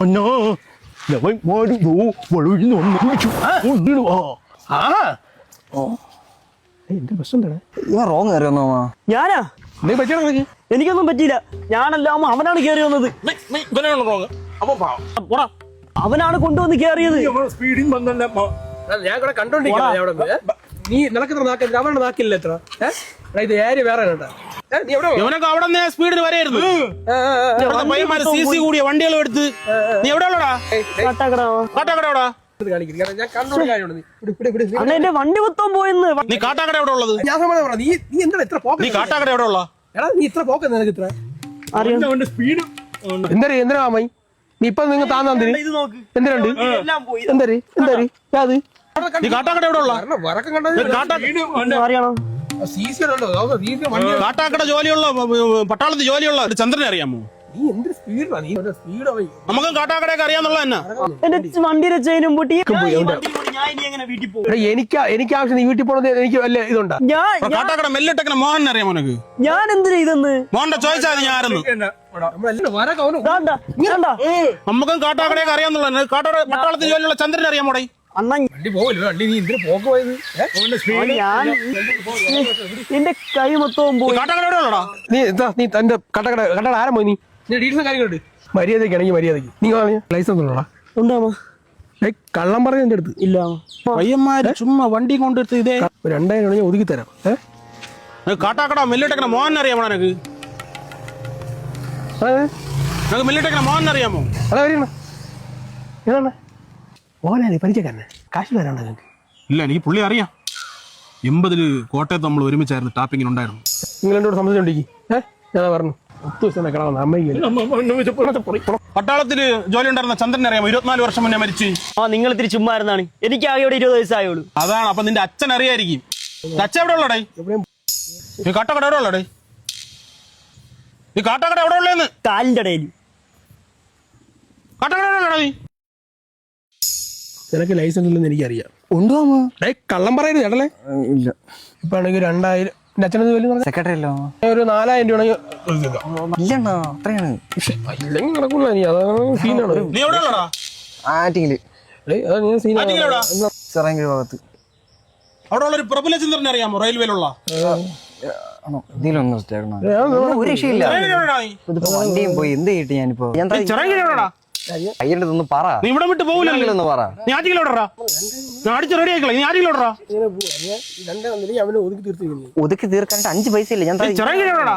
അണ്ണാ ഞങ്ങൾ മാറുന്നു വളരുന്നു എന്റെ പ്രശ്നം എന്താണ് ഇവൻ റോങ് കയറി വന്നോ ഞാനാ നീ പറ്റിയാ എനിക്കൊന്നും പറ്റിയില്ല. ഞാനല്ലാമോ അവനാണ് കേറി വന്നത്. അവനാണ് കൊണ്ടുവന്ന് കേറിയത്. സ്പീഡിൽ വന്നല്ല ഞാൻ ഇവിടെ കണ്ടോണ്ടിരിക്കുന്നു. നീ നിനക്ക് നാക്കില്ല, അവരുടെ നാക്കില്ല എത്ര ഇത് ഏരിയ വേറെ ഇവനൊക്കെ അവിടെ സ്പീഡിൽ വരെയായിരുന്നു. CC കൂടിയ വണ്ടികൾ എടുത്ത് നീ എവിടെയുള്ളടാ? കാട്ടാക്കട ഞാൻ കണ്ടോണ്ട് കാര്യമുണ്ട്. അണ്ണ എന്റെ വണ്ടി മൊത്തം പോയെന്ന്. നീ കാട്ടാക്കട എവിടെ ഉള്ളത്? ഞാൻ സമ്മതം പറഞ്ഞു. നീ എന്താ ഇത്ര പോക്ക്? നീ കാട്ടാക്കട എവിടെ ഉള്ള? എടാ നീ ഇത്ര പോക്ക് നിനക്ക് ഇത്ര അറിയാം. സ്പീഡ് എന്തിനാ അമ്മായി നീ ഇപ്പൊ നിങ്ങൾ താന്നീ ഇത് നോക്ക്, എന്തിനുണ്ട് എല്ലാം പോയി. എന്തര് യാത് നീ കാട്ടാക്കട എവിടെ ഉള്ള? വറക്കം കണ്ടത് അറിയണം. കാട്ടാക്കട ജോലിയുള്ള പട്ടാളത്തിൽ ജോലിയുള്ള ഒരു ചന്ദ്രനെ അറിയാമോ? നീ എന്ത് സ്പീഡാ നീ സ്പീഡ് നമുക്കും കാട്ടാക്കടയൊക്കെ അറിയാന്നുള്ള തന്നെ. എന്റെ വണ്ടിയുടെ ചെയിനും പൊട്ടി. ഞാൻ ഇനി എങ്ങനെ വീട്ടിൽ പോകും? എനിക്ക് ആവശ്യം നീ വീട്ടിൽ പോണത് എനിക്ക് വല്ല ഇതുണ്ടാ കാട്ടാക്കട മെല്ലിട്ടക്കനെ മോഹൻ അറിയാമോ നിനക്ക്? ഞാൻ എന്തിനാ ഇതെന്ന് മോഹന്റെ ചോദിച്ചാൽ ഞാൻ ആയിരുന്നു. നമുക്കും കാട്ടാക്കടയൊക്കെ അറിയാന്നുള്ള കാട്ടാക്കട പട്ടാളത്തിൽ ജോലിയുള്ള ചന്ദ്രനെ അറിയാമോടെ? അണ്ണ വണ്ടി പോകല്ലോ വണ്ടി നീ എന്തിനു പോക്ക് പോയത് ഞാൻ എന്റെ കൈ മൊത്തവും പോയി. കാട്ടാക്കട എവിടെ ഉള്ളടാ? നീ തന്റെ കട്ടകട ആരാ പോയി നീ ഡീറ്റെയിൽസും കാര്യങ്ങളുണ്ട് മര്യാദയ്ക്കാണെങ്കിൽ മര്യാദയ്ക്ക് നീ ലൈസൻസ് ഉള്ളടാ ഉണ്ടാമോ? കള്ളം പറഞ്ഞ എന്റെ അടുത്ത് ഇല്ല. പയ്യന്മാര് ചുമ്മാ വണ്ടി കൊണ്ടെടുത്ത് ഇതേ 2000 ഒതുക്കി തരാം. കാട്ടാക്കട മെല്ലിട്ടക്കന മോഹൻ അറിയാമോ നിനക്ക്? നിനക്ക് മെല്ലിട്ടക്കന മോഹൻ അറിയാമോ? അതാ ഇതാണ് ഓനാ പരിചയക്കാരനെ കാശ് തരാണ്ട് നിങ്ങൾക്ക് ഇല്ല, എനിക്ക് പുള്ളി അറിയാം. 80 കോട്ടയത്ത് നമ്മൾ ഒരുമിച്ചായിരുന്നു ടാപ്പിങ്ങിന് ഉണ്ടായിരുന്നു. നിങ്ങൾ എന്നോട് സംബന്ധിച്ചോണ്ടിരിക്കും ഞാൻ പറഞ്ഞു 10 ദിവസം കിടന്നു അമ്മയ്ക്ക് പട്ടാളത്തിന് ജോലി ഉണ്ടായിരുന്ന ചന്ദ്രനെ അറിയാമോ? 24 വർഷം മുന്നേ മരിച്ചു. നിങ്ങൾ ഇത്തിരി ചുമ്മായിരുന്നാണ്. എനിക്ക് ആകെ ഇവിടെ 20 വയസ്സായുള്ളൂ. അതാണ്. അപ്പൊ നിന്റെ അച്ഛൻ അറിയായിരിക്കും. അച്ഛൻ എവിടെ ഉള്ളടേ? ഈ കാട്ടാക്കട എവിടെ ഉള്ളടേ? ഈ കാട്ടാക്കട എവിടെ ഉള്ളേന്ന്? കാലിന്റെ ഇടയിൽ. കാട്ടാക്കട എവിടെ ഉള്ളടാ? നീ നിനക്ക് ലൈസൻസ് ഇല്ലെന്ന് എനിക്കറിയാം. ഉണ്ടോ കള്ളം പറയരുത് ചേട്ടല്ലേ? ഇല്ല. ഇപ്പൊ ആണെങ്കിൽ 2000 എന്റെ അച്ഛനത് വലിയ സെക്രട്ടറി അല്ലോ ഒരു 4000 രൂപ ഇല്ലണ്ണ അത്രയാണ് ഇല്ലെങ്കിൽ നടക്കൂല. നീ അതാണ് സീനാണ്. നീ എവിടെ ഉള്ളടാ? ആറ്റിങ്ങില് ആറ്റിങ്ങലെവിടാ? ചെറാങ്കീഴ് ഭാഗത്ത്. അവിടെ ഉള്ള ഒരു പ്രബല ചന്ദ്രനെ അറിയാമോ? റെയിൽവേയിലുള്ള ആണോ ഇതിലൊന്നും ഒരു രക്ഷയില്ല. ഇതിപ്പോ വണ്ടിയും പോയി എന്ത് ചെയ്തിട്ട് ഞാനിപ്പോ അയ്യന്റെ ഒന്ന് പറ. നീ ഇവിടെ വിട്ട് പോകില്ലെന്ന് പറ. നീ ആറ്റിങ്ങിലോടാ? അടിച്ച് റെഡി ആയിക്കളെ. നീ ആറ്റിങ്ങിലോടാ? അവനെ ഒതുക്കി തീർത്തിരിക്കുന്നു. ഒതുക്കി തീർക്കാനായിട്ട് 5 പൈസ ഇല്ല. ഞാൻ ചെറാങ്കിലോടാ?